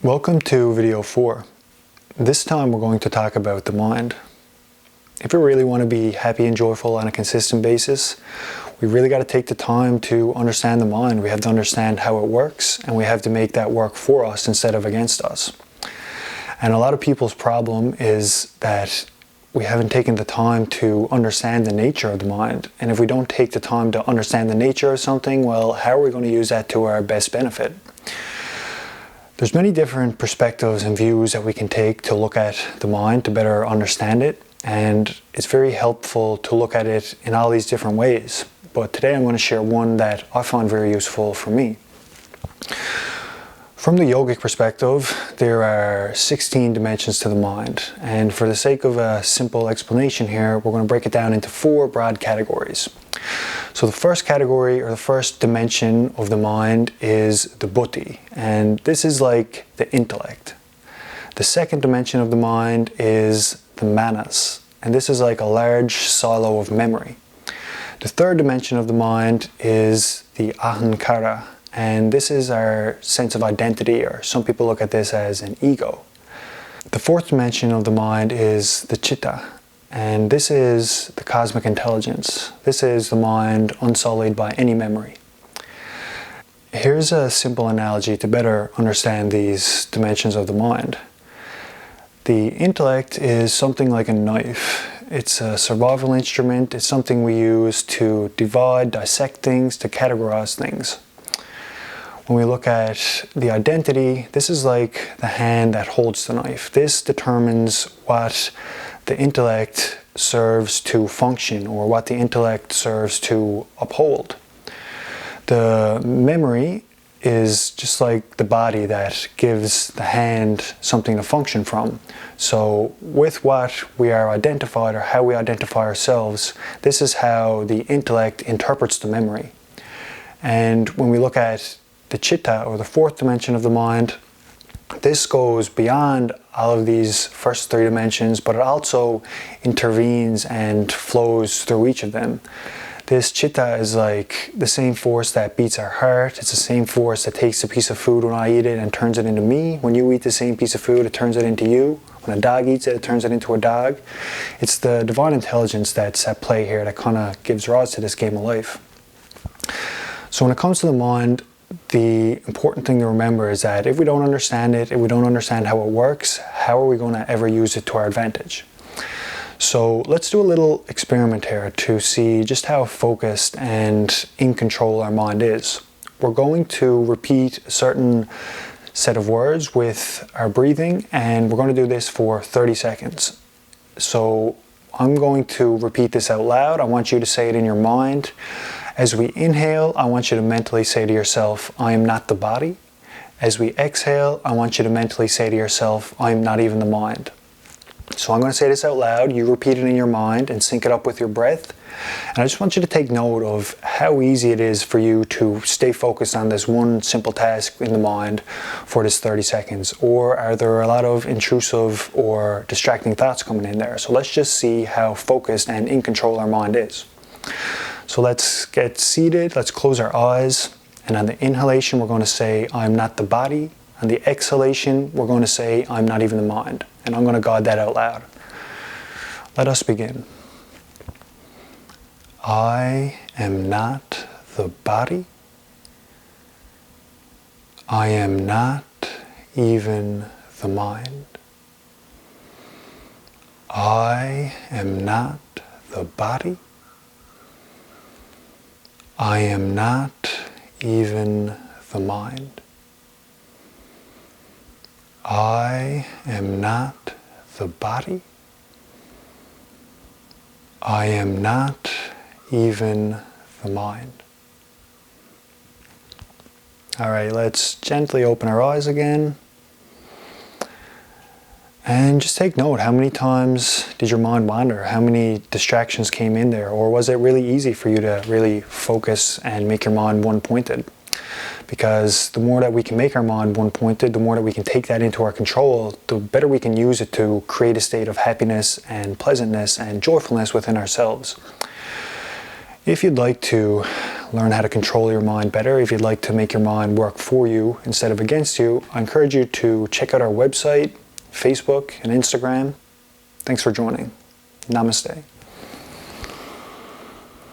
Welcome to video 4. This time we're going to talk about the mind. If we really want to be happy and joyful on a consistent basis, we really got to take the time to understand the mind. We have to understand how it works, and we have to make that work for us instead of against us. And a lot of people's problem is that we haven't taken the time to understand the nature of the mind. And if we don't take the time to understand the nature of something, well, how are we going to use that to our best benefit? There's many different perspectives and views that we can take to look at the mind to better understand it, and it's very helpful to look at it in all these different ways. But today I'm going to share one that I find very useful for me. From the yogic perspective, there are 16 dimensions to the mind, and for the sake of a simple explanation here, we're going to break it down into 4 broad categories. So the first category, or the first dimension of the mind, is the buddhi, and this is like the intellect. The second dimension of the mind is the manas, and this is like a large silo of memory. The third dimension of the mind is the ahankara, and this is our sense of identity, or some people look at this as an ego. The fourth dimension of the mind is the chitta, and this is the cosmic intelligence. This is the mind unsullied by any memory. Here's a simple analogy to better understand these dimensions of the mind. The intellect is something like a knife. It's a survival instrument. It's something we use to divide, dissect things, to categorize things. When we look at the identity, this is like the hand that holds the knife. This determines what the intellect serves to function, or what the intellect serves to uphold. The memory is just like the body that gives the hand something to function from. So with what we are identified, or how we identify ourselves, this is how the intellect interprets the memory. And when we look at the chitta, or the fourth dimension of the mind, this goes beyond all of these first 3 dimensions, but it also intervenes and flows through each of them. This chitta is like the same force that beats our heart. It's the same force that takes a piece of food when I eat it and turns it into me. When you eat the same piece of food, it turns it into you. When a dog eats it, it turns it into a dog. It's the divine intelligence that's at play here that kind of gives rise to this game of life. So when it comes to the mind, the important thing to remember is that if we don't understand it, if we don't understand how it works, how are we going to ever use it to our advantage? So let's do a little experiment here to see just how focused and in control our mind is. We're going to repeat a certain set of words with our breathing, and we're going to do this for 30 seconds. So I'm going to repeat this out loud. I want you to say it in your mind. As we inhale, I want you to mentally say to yourself, I am not the body. As we exhale, I want you to mentally say to yourself, I am not even the mind. So I'm going to say this out loud. You repeat it in your mind and sync it up with your breath. And I just want you to take note of how easy it is for you to stay focused on this one simple task in the mind for this 30 seconds. Or are there a lot of intrusive or distracting thoughts coming in there? So let's just see how focused and in control our mind is. So let's get seated, let's close our eyes, and on the inhalation we're going to say, I'm not the body. On the exhalation we're going to say, I'm not even the mind. And I'm going to guide that out loud. Let us begin. I am not the body. I am not even the mind. I am not the body. I am not even the mind. I am not the body. I am not even the mind. All right, let's gently open our eyes again. And just take note, how many times did your mind wander? How many distractions came in there? Or was it really easy for you to really focus and make your mind one-pointed? Because the more that we can make our mind one-pointed, the more that we can take that into our control, the better we can use it to create a state of happiness and pleasantness and joyfulness within ourselves. If you'd like to learn how to control your mind better, if you'd like to make your mind work for you instead of against you, I encourage you to check out our website, Facebook, and Instagram. Thanks for joining. Namaste.